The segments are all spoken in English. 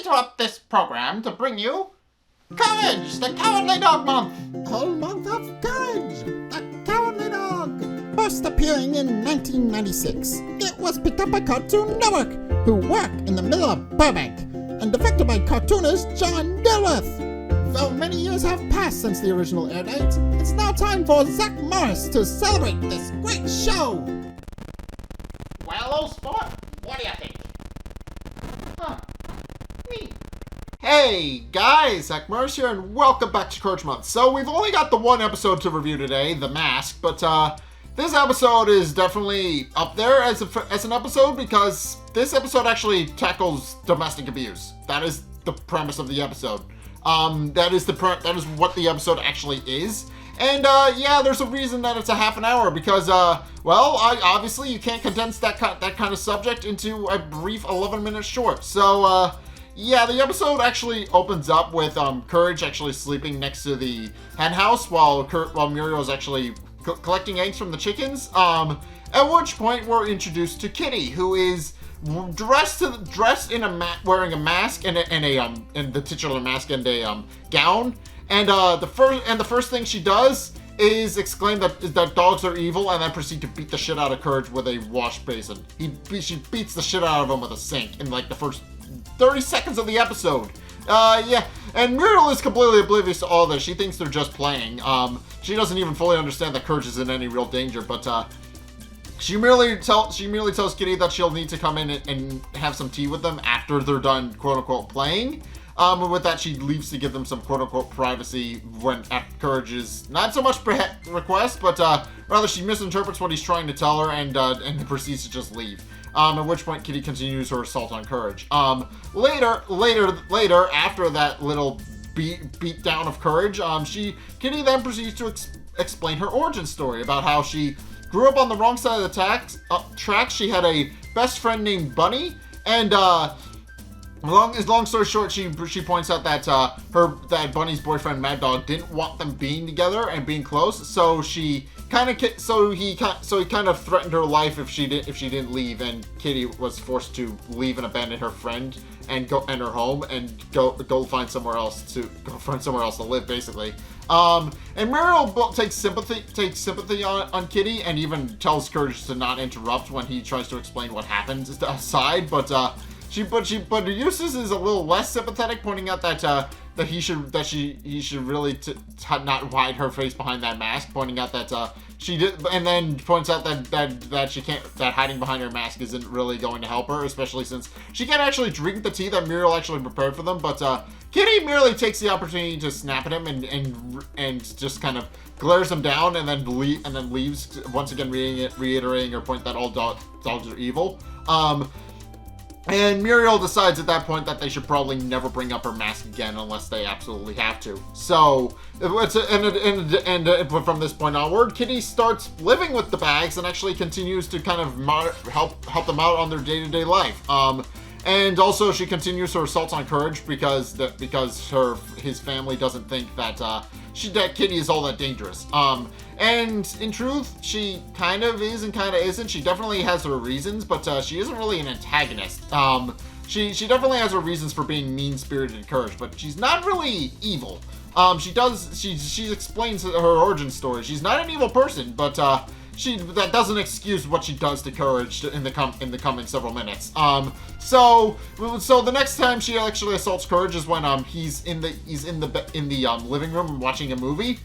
interrupt this program to bring you Courage, the Cowardly Dog Month. Whole month of Courage, the Cowardly Dog. First appearing in 1996, it was picked up by Cartoon Network, who work in the middle of Burbank, and directed by cartoonist John Dilworth. Though many years have passed since the original air date, it's now time for Zack to celebrate this great show. Well, old sport, what do you think? Me. Hey guys, Zack here, and welcome back to Courage Month. So we've only got the one episode to review today, The Mask, but this episode is definitely up there as an episode because this episode actually tackles domestic abuse. That is the premise of the episode. That is what the episode actually is. And yeah, there's a reason that it's a half an hour because obviously you can't condense that kind of subject into a brief 11-minute short. So yeah, the episode actually opens up with Courage actually sleeping next to the hen house while Muriel is actually collecting eggs from the chickens. At which point we're introduced to Kitty, who is dressed in wearing a mask and the titular mask and a gown. And the first thing she does is exclaim that dogs are evil, and then proceed to beat the shit out of Courage with a wash basin. She beats the shit out of him with a sink in like the first 30 seconds of the episode. Yeah, and Muriel is completely oblivious to all this. She thinks they're just playing. She doesn't even fully understand that Courage is in any real danger, but she merely tells Kitty that she'll need to come in and have some tea with them after they're done, quote-unquote, playing. And with that, she leaves to give them some quote-unquote privacy when at Courage's not so much request, but rather she misinterprets what he's trying to tell her and proceeds to just leave. At which point Kitty continues her assault on Courage. Later, after that little beat down of Courage, Kitty then proceeds to explain her origin story about how she grew up on the wrong side of the tracks. She had a best friend named Bunny, and long story short, she points out that that Bunny's boyfriend Mad Dog didn't want them being together and being close, so he kind of threatened her life if she didn't leave, and Kitty was forced to leave and abandon her friend and her home and go find somewhere else to live, basically. And Muriel takes sympathy on Kitty and even tells Courage to not interrupt when he tries to explain what happens aside, but Eustace is a little less sympathetic, pointing out that he should really not hide her face behind that mask, pointing out that she did, and then points out that hiding behind her mask isn't really going to help her, especially since she can't actually drink the tea that Muriel actually prepared for them. But Kitty merely takes the opportunity to snap at him and just kind of glares him down and then leaves, once again reiterating her point that all dogs are evil. And Muriel decides at that point that they should probably never bring up her mask again unless they absolutely have to. So, from this point onward, Kitty starts living with the Bagges and actually continues to kind of help them out on their day-to-day life. And also she continues her assaults on Courage because his family doesn't think that Kitty is all that dangerous. And in truth, she kind of is and kind of isn't. She definitely has her reasons, but she isn't really an antagonist. She definitely has her reasons for being mean-spirited and Courage, but she's not really evil. She explains her origin story. She's not an evil person, but that doesn't excuse what she does to Courage in the coming several minutes. So the next time she actually assaults Courage is when he's in the living room watching a movie.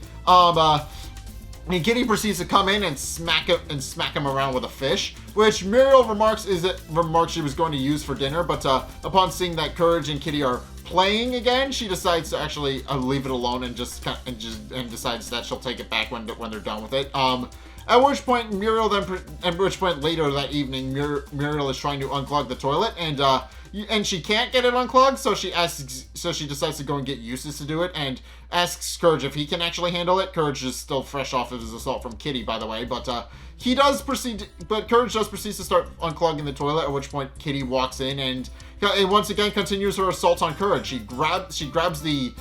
And Kitty proceeds to come in and smack him around with a fish, which Muriel remarks she was going to use for dinner, but upon seeing that Courage and Kitty are playing again, she decides to actually leave it alone and decides that she'll take it back when they're done with it. At which point later that evening, Muriel is trying to unclog the toilet, and she can't get it unclogged, so she decides to go and get Eustace to do it, and asks Courage if he can actually handle it. Courage is still fresh off of his assault from Kitty, by the way, but Courage does proceed to start unclogging the toilet, at which point Kitty walks in and once again continues her assault on Courage. She grabs the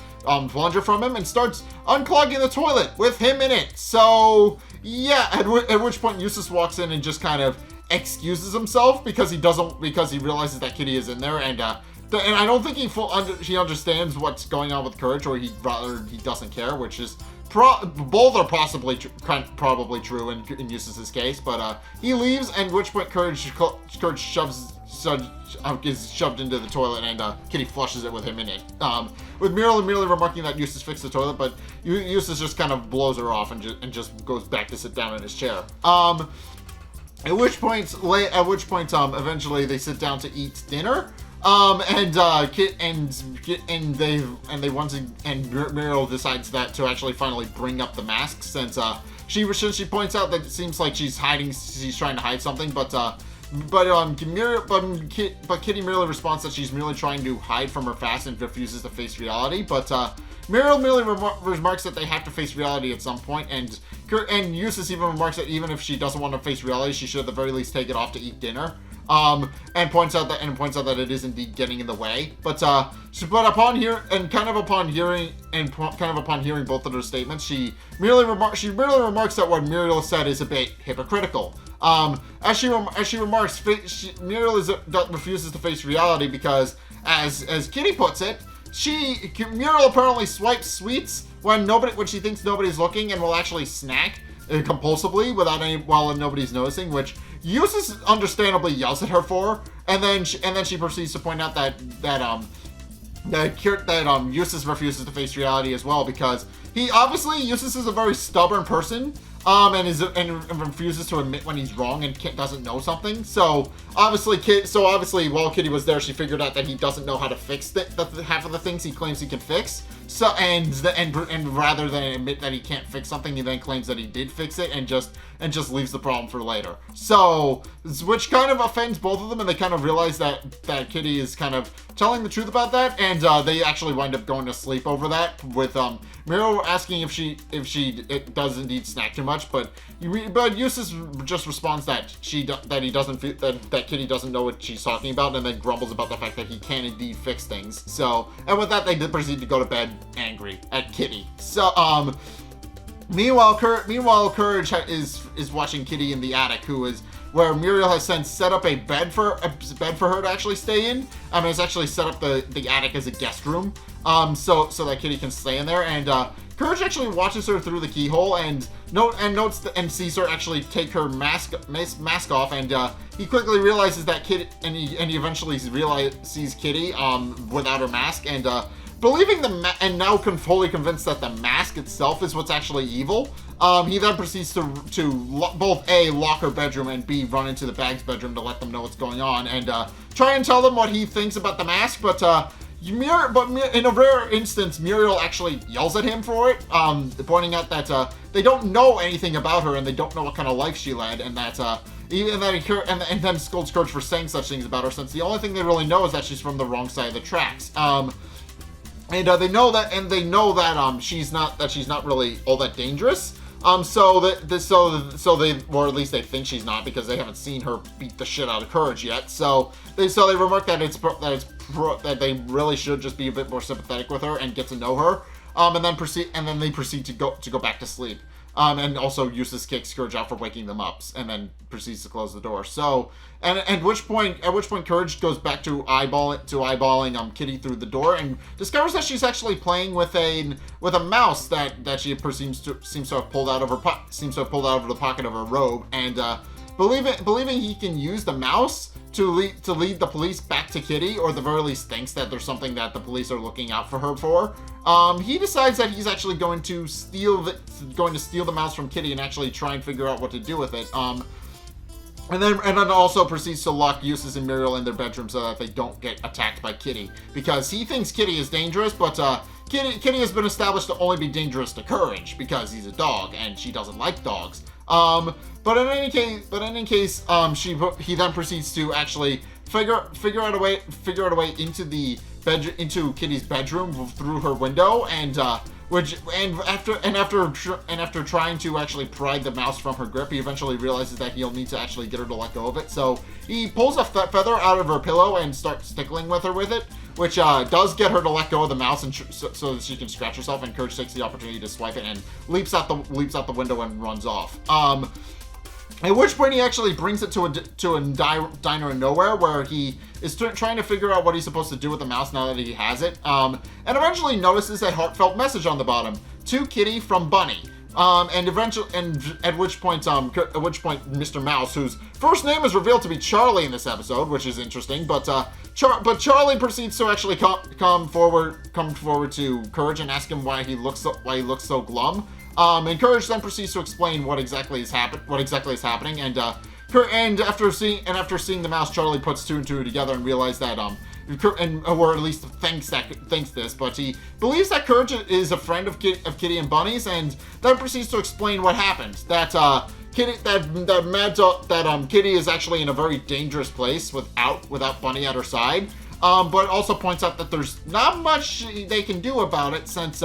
plunger from him and starts unclogging the toilet with him in it. So yeah, at which point Eustace walks in and just kind of excuses himself because he realizes that Kitty is in there, and and I don't think he understands what's going on with Courage, or he doesn't care, which is both are probably true in Eustace's case. But he leaves, and at which point Courage is shoved into the toilet, and Kitty flushes it with him in it. With Muriel merely remarking that Eustace fixed the toilet, but Eustace just kind of blows her off and just goes back to sit down in his chair. At which point, eventually they sit down to eat dinner. Muriel decides that to actually finally bring up the mask, since she points out that it seems like she's trying to hide something, but Kitty merely responds that she's merely trying to hide from her past and refuses to face reality. But Muriel merely remarks that they have to face reality at some point, and Eustace even remarks that even if she doesn't want to face reality, she should at the very least take it off to eat dinner. And points out that it is indeed getting in the way. But upon hearing both of their statements, she merely remarks that what Muriel said is a bit hypocritical. As she remarks, Muriel refuses to face reality because, as Kitty puts it, Muriel apparently swipes sweets when she thinks nobody's looking, and will actually snack compulsively while nobody's noticing, which Eustace understandably yells at her for, and then she proceeds to point out that Eustace refuses to face reality as well, because Eustace is a very stubborn person, and refuses to admit when he's wrong and doesn't know something. So obviously while Kitty was there, she figured out that he doesn't know how to fix the half of the things he claims he can fix. So and rather than admit that he can't fix something, he then claims that he did fix it and just leaves the problem for later. So, which kind of offends both of them, and they kind of realize that Kitty is kind of telling the truth about that, and they actually wind up going to sleep over that, with Muriel asking if it does indeed snack too much, but Eustace just responds that that Kitty doesn't know what she's talking about, and then grumbles about the fact that he can indeed fix things. So, and with that, they did proceed to go to bed angry at Kitty. So, meanwhile, Courage is watching Kitty in the attic, where Muriel has since set up a bed for her to actually stay in. It's actually set up the attic as a guest room, so that Kitty can stay in there. And Courage actually watches her through the keyhole and sees her actually take her mask off, and he quickly realizes that Kitty, and he eventually sees Kitty without her mask, and believing and now fully convinced that the mask itself is what's actually evil, he then proceeds to both A, lock her bedroom, and B, run into the Bagge's bedroom to let them know what's going on, and try and tell them what he thinks about the mask. But in a rare instance, Muriel actually yells at him for it, pointing out that they don't know anything about her, and they don't know what kind of life she led, and that and then scolds Courage for saying such things about her, since the only thing they really know is that she's from the wrong side of the tracks. And they know that she's not really all that dangerous. So they, or at least they think she's not, because they haven't seen her beat the shit out of Courage yet. So they remark that that they really should just be a bit more sympathetic with her and get to know her. And then they proceed to go back to sleep. And also Eustace kicks Courage out for waking them up, and then proceeds to close the door. So, at which point Courage goes back to eyeballing Kitty through the door, and discovers that she's actually playing with a mouse that she seems to have pulled out of the pocket of her robe, and believing he can use the mouse to lead the police back to Kitty, or at the very least thinks that there's something that the police are looking out for her for. He decides that he's actually going to steal the mouse from Kitty and actually try and figure out what to do with it. And then also proceeds to lock Eustace and Muriel in their bedroom so that they don't get attacked by Kitty, because he thinks Kitty is dangerous, but Kitty has been established to only be dangerous to Courage because he's a dog and she doesn't like dogs. But in any case, he then proceeds to actually figure out a way into Kitty's bedroom through her window, and after trying to actually pry the mouse from her grip, he eventually realizes that he'll need to actually get her to let go of it. So he pulls a feather out of her pillow and starts tickling with her with it, which does get her to let go of the mouse, and so that she can scratch herself. And Courage takes the opportunity to swipe it and leaps out the window and runs off. At which point he actually brings it to a diner in nowhere where he is trying to figure out what he's supposed to do with the mouse now that he has it. And eventually notices a heartfelt message on the bottom to Kitty from Bunny. At which point Mr. Mouse, whose first name is revealed to be Charlie in this episode, which is interesting, but Charlie proceeds to actually come forward to Courage and ask him why he looks so glum. And Courage then proceeds to explain what exactly is happening, and after seeing the mouse, Charlie puts two and two together and realizes that or at least thinks this, but he believes that Courage is a friend of Kitty and Bunny's, and then proceeds to explain what happened. That Kitty is actually in a very dangerous place without Bunny at her side. But also points out that there's not much they can do about it since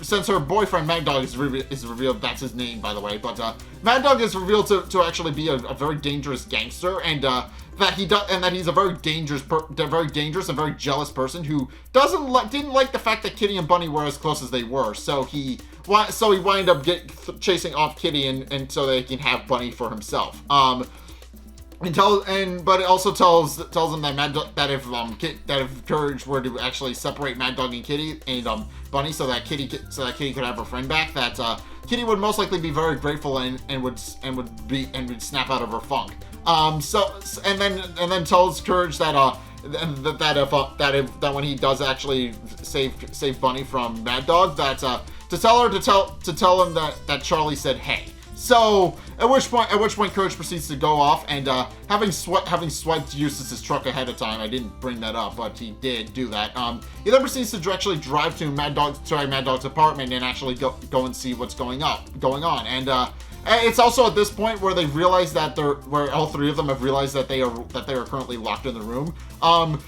since her boyfriend Mad Dog is revealed, that's his name, by the way, but Mad Dog is revealed to actually be a very dangerous gangster, and that he's a very dangerous and very jealous person who didn't like the fact that Kitty and Bunny were as close as they were, so he wind up chasing off Kitty and so they can have Bunny for himself. But it also tells him that if Courage were to actually separate Mad Dog and Kitty and Bunny so that Kitty could have her friend back, that Kitty would most likely be very grateful and would snap out of her funk. And then tells Courage that when he does actually save Bunny from Mad Dog, that to tell him that Charlie said hey. So, at which point Courage proceeds to go off, and having swiped Eustace's truck ahead of time, I didn't bring that up, but he did do that. He then proceeds to actually drive to Mad Dog's apartment and actually go and see what's going on. And it's also at this point where they realize where all three of them have realized that they are currently locked in the room.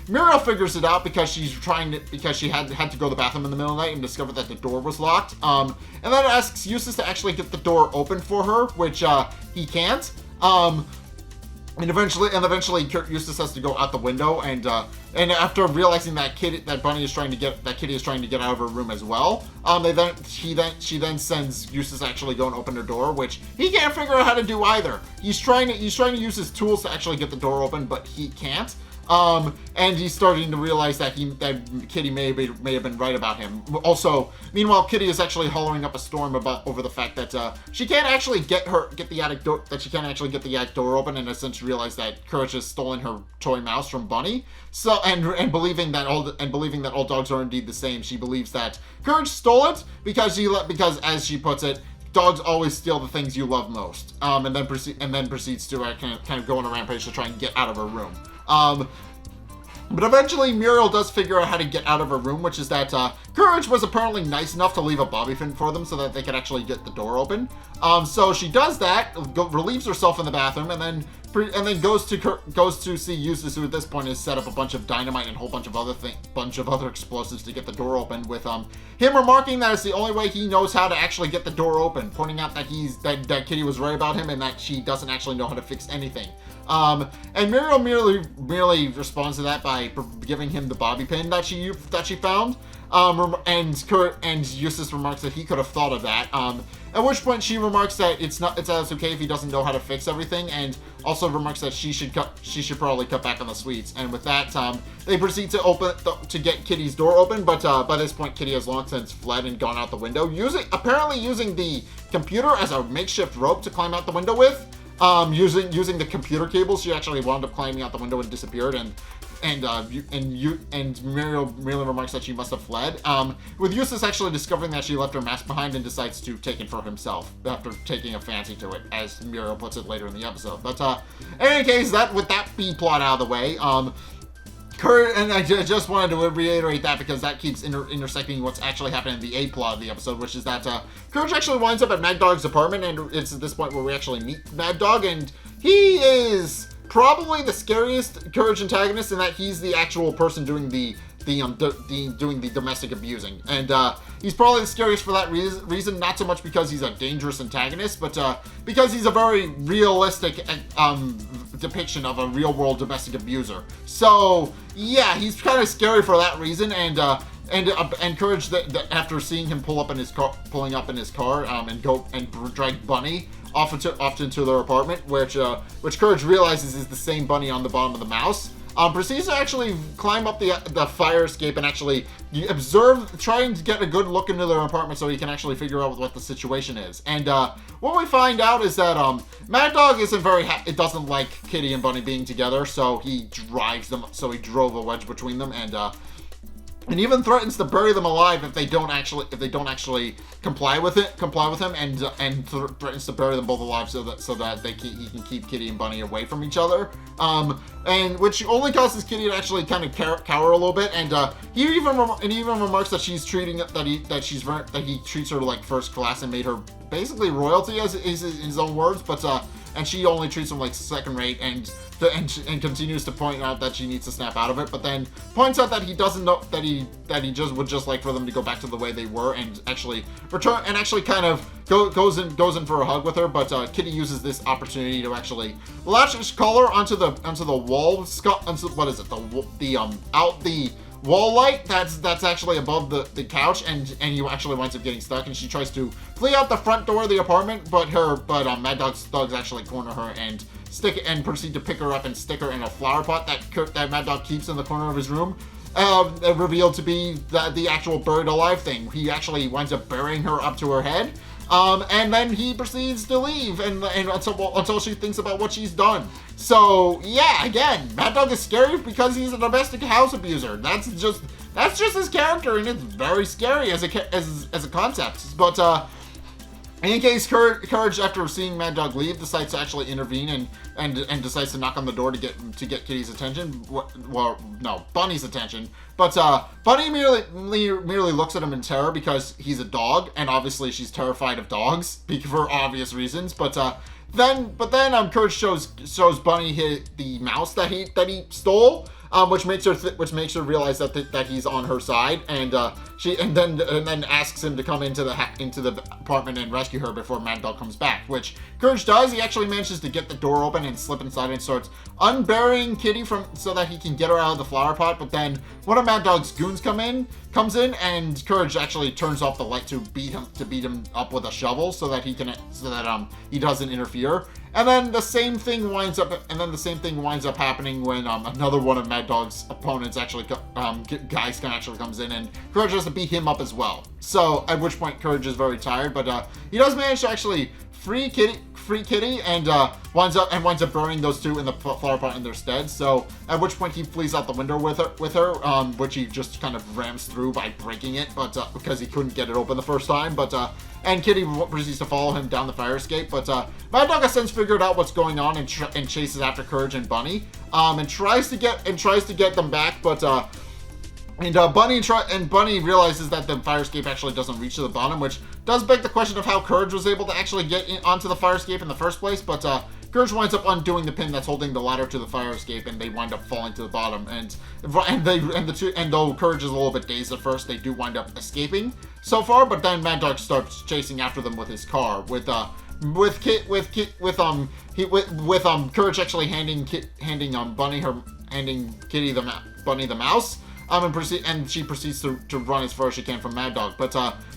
Muriel figures it out because she had to go to the bathroom in the middle of the night and discovered that the door was locked. And then asks Eustace to actually get the door open for her, which he can't. And eventually, Eustace has to go out the window, and after realizing that Kitty is trying to get out of her room as well, she then sends Eustace to actually go and open her door, which he can't figure out how to do either. He's trying to use his tools to actually get the door open, but he can't. And he's starting to realize that Kitty may have been right about him. Also, meanwhile, Kitty is actually hollering up a storm over the fact that she can't actually get the attic door open, and essentially realize that Courage has stolen her toy mouse from Bunny. So and believing that all dogs are indeed the same, she believes that Courage stole it because as she puts it, dogs always steal the things you love most. And then proceeds to kind of go on a rampage to try and get out of her room. But eventually Muriel does figure out how to get out of her room, which is that Courage was apparently nice enough to leave a bobby pin for them so that they could actually get the door open. So she does that, relieves herself in the bathroom, and then goes to see Eustace, who at this point has set up a bunch of dynamite and a whole bunch of other explosives to get the door open, with him remarking that it's the only way he knows how to actually get the door open, pointing out that that Kitty was right about him and that she doesn't actually know how to fix anything. And Muriel merely responds to that by giving him the bobby pin that she found. And Eustace remarks that he could have thought of that. At which point she remarks that it's okay if he doesn't know how to fix everything, and also remarks that she should probably cut back on the sweets. And with that, they proceed to get Kitty's door open, but by this point Kitty has long since fled and gone out the window, apparently using the computer as a makeshift rope to climb out the window with. Using the computer cables, she actually wound up climbing out the window and disappeared. And Muriel remarks that she must have fled. With Eustace actually discovering that she left her mask behind and decides to take it for himself after taking a fancy to it, as Muriel puts it later in the episode. But in any case, with that B plot out of the way, and I just wanted to reiterate that because that keeps intersecting what's actually happening in the A plot of the episode, which is that Courage actually winds up at Mad Dog's apartment, and it's at this point where we actually meet Mad Dog, and he is probably the scariest Courage antagonist in that he's the actual person doing the domestic abusing, and he's probably the scariest for that reason, not so much because he's a dangerous antagonist, but because he's a very realistic depiction of a real world domestic abuser. So yeah, he's kind of scary for that reason, and and Courage that after seeing him pulling up in his car, and go and drag Bunny off into their apartment, which Courage realizes is the same Bunny on the bottom of the mouse. Proceeds to actually climb up the fire escape and actually trying to get a good look into their apartment so he can actually figure out what the situation is. And what we find out is that Mad Dog isn't very happy. It doesn't like Kitty and Bunny being together, so he drives them. So he drove a wedge between them, and even threatens to bury them alive if they don't actually comply with him, and threatens to bury them both alive so that he can keep Kitty and Bunny away from each other. And which only causes Kitty to actually kind of cower a little bit, and he even remarks that he treats her like first class and made her basically royalty, as his own words, but and she only treats him like second rate, and continues to point out that she needs to snap out of it, but then points out that he doesn't know that he would just like for them to go back to the way they were and actually return, and actually kind of goes in for a hug with her. But Kitty uses this opportunity to actually latch his collar onto the wall. What is it? The wall light that's actually above the couch, and he actually winds up getting stuck, and she tries to flee out the front door of the apartment, but Mad Dog's thugs actually corner her and proceed to pick her up and stick her in a flower pot that Mad Dog keeps in the corner of his room, revealed to be the actual buried alive thing. He actually winds up burying her up to her head. And then he proceeds to leave and until she thinks about what she's done. So yeah, again, Mad Dog is scary because he's a domestic house abuser. That's just his character, and it's very scary as a concept. But in any case, Courage, after seeing Mad Dog leave, decides to actually intervene and decides to knock on the door to get Kitty's attention. Well, no, Bunny's attention. But Bunny merely looks at him in terror because he's a dog, and obviously she's terrified of dogs for obvious reasons. But then Courage shows Bunny the mouse that he stole. Which makes her realize that he's on her side, and then asks him to come into the apartment and rescue her before Mad Dog comes back. Which Courage does. He actually manages to get the door open and slip inside and starts unburying Kitty so that he can get her out of the flower pot. But then one of Mad Dog's goons comes in, and Courage actually turns off the light to beat him up with a shovel so that he doesn't interfere. And then the same thing winds up happening when another one of Mad Dog's opponents actually comes in, and Courage has to beat him up as well. So at which point Courage is very tired, but he does manage to actually free Kitty, and winds up burning those two in the flower pot in their stead. So at which point he flees out the window with her, which he just kind of rams through by breaking it, but because he couldn't get it open the first time. But and Kitty proceeds to follow him down the fire escape. But Mad Dog has since figured out what's going on and chases after Courage and Bunny, and tries to get them back, but Bunny realizes that the fire escape actually doesn't reach to the bottom, which does beg the question of how Courage was able to actually get onto the fire escape in the first place. But Courage winds up undoing the pin that's holding the ladder to the fire escape, and they wind up falling to the bottom. And though Courage is a little bit dazed at first, they do wind up escaping so far. But then Mad Dog starts chasing after them with his car, with Courage actually handing Kitty Bunny the mouse. And she proceeds to run as far as she can from Mad Dog. But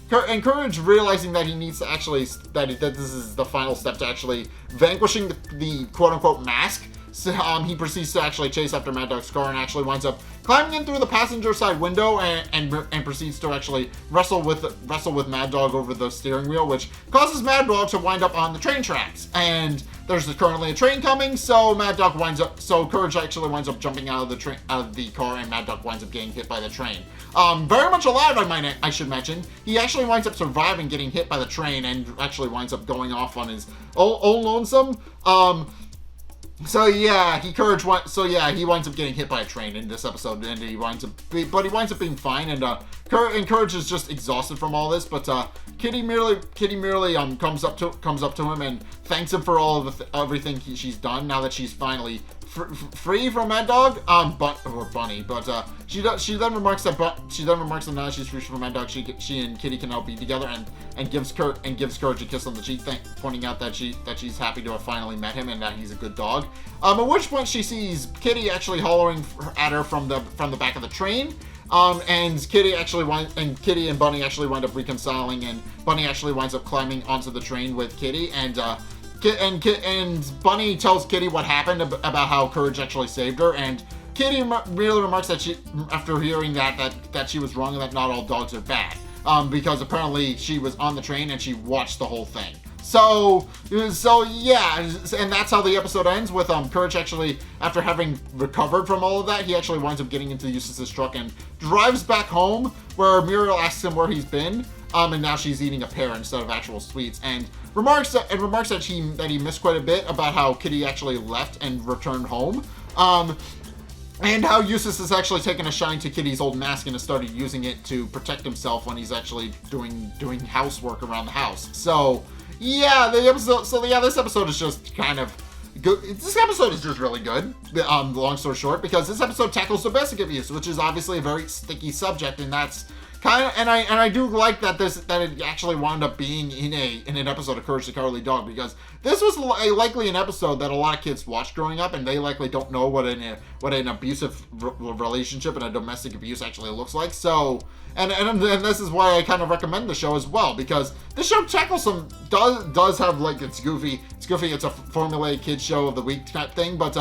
Courage, realizing that he needs to actually that this is the final step to actually vanquishing the quote unquote mask. So he proceeds to actually chase after Mad Dog's car and actually winds up climbing in through the passenger side window and proceeds to actually wrestle with Mad Dog over the steering wheel, which causes Mad Dog to wind up on the train tracks. And there's currently a train coming, so Courage actually winds up jumping out of the car, and Mad Dog winds up getting hit by the train. Very much alive, I should mention. He actually winds up surviving getting hit by the train and actually winds up going off on his own lonesome. He winds up getting hit by a train in this episode, and he winds up being fine, and Courage is just exhausted from all this. But Kitty merely comes up to him and thanks him for all of everything she's done now that she's finally free from Mad Dog, Bunny. But she then remarks that now she's free from Mad Dog, she and Kitty can now be together, and gives Courage a kiss on the cheek, pointing out that she's happy to have finally met him and that he's a good dog. At which point she sees Kitty actually hollering at her from the back of the train. And Kitty and Bunny actually wind up reconciling, and Bunny actually winds up climbing onto the train with Kitty, and Bunny tells Kitty what happened about how Courage actually saved her, and Kitty merely remarks that she, after hearing that she was wrong and that not all dogs are bad, because apparently she was on the train and she watched the whole thing. So yeah, and that's how the episode ends with Courage actually, after having recovered from all of that, he actually winds up getting into Eustace's truck and drives back home, where Muriel asks him where he's been, and now she's eating a pear instead of actual sweets, and remarks that he missed quite a bit about how Kitty actually left and returned home, and how Eustace has actually taken a shine to Kitty's old mask and has started using it to protect himself when he's actually doing housework around the house. So yeah, this episode is just kind of good. This episode is just really good, long story short, because this episode tackles domestic abuse, which is obviously a very sticky subject, and that's kind of, and I do like that it actually wound up being in an episode of Courage the Cowardly Dog, because this was likely an episode that a lot of kids watched growing up, and they likely don't know what an abusive relationship and a domestic abuse actually looks like. So, and this is why I kind of recommend the show as well, because this show tackles does have, like, it's goofy, it's a formulaic kids show of the week type thing, but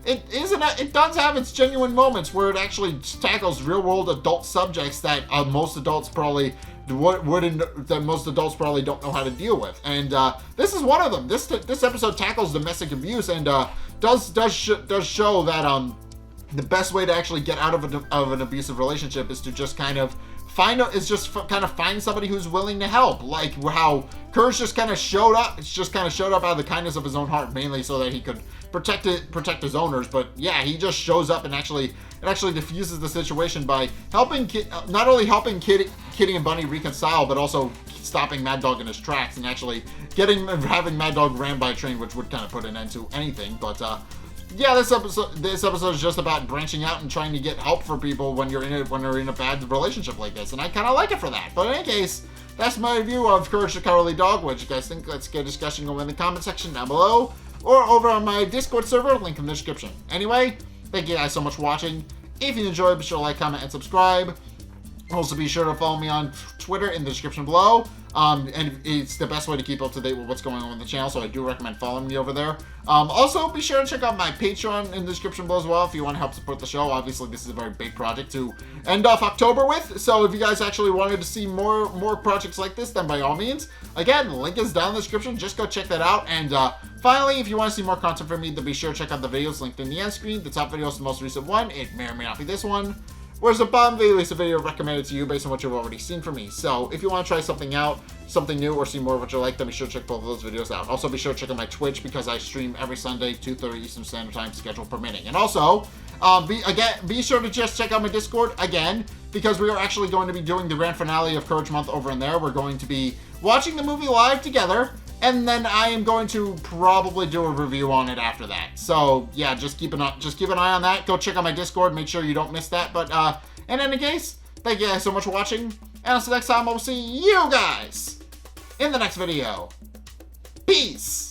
it does have its genuine moments where it actually tackles real world adult subjects that most adults probably don't know how to deal with, and this is one of them. This episode tackles domestic abuse and does show that the best way to actually get out of an abusive relationship is to just kind of find somebody who's willing to help, like how Courage just kind of showed up. It's just kind of showed up out of the kindness of his own heart, mainly so that he could protect his owners. But yeah, he just shows up and actually diffuses the situation by not only helping Kitty and Bunny reconcile, but also stopping Mad Dog in his tracks and actually having Mad Dog ran by a train, which would kind of put an end to anything. But yeah, this episode is just about branching out and trying to get help for people when you're in a bad relationship like this, and I kind of like it for that. But in any case, that's my review of Courage the Cowardly Dog. What you guys think? Let's get a discussion going in the comment section down below, or over on my Discord server, link in the description. Anyway, thank you guys so much for watching. If you enjoyed, be sure to like, comment, and subscribe. Also, be sure to follow me on Twitter in the description below. And it's the best way to keep up to date with what's going on with the channel, so I do recommend following me over there. Also, be sure to check out my Patreon in the description below as well if you want to help support the show. Obviously, this is a very big project to end off October with, so if you guys actually wanted to see more projects like this, then by all means, again, link is down in the description. Just go check that out. And finally, if you want to see more content from me, then be sure to check out the videos linked in the end screen. The top video is the most recent one. It may or may not be this one. Whereas the bottom video is a video recommended to you based on what you've already seen from me. So if you want to try something out, something new, or see more of what you like, then be sure to check both of those videos out. Also, be sure to check out my Twitch, because I stream every Sunday, 2:30 Eastern Standard Time, schedule permitting. And also, be sure to just check out my Discord again, because we are actually going to be doing the grand finale of Courage Month over in there. We're going to be watching the movie live together, and then I am going to probably do a review on it after that. So yeah, just keep an eye on that. Go check out my Discord. Make sure you don't miss that. But in any case, thank you guys so much for watching. And until next time, I will see you guys in the next video. Peace.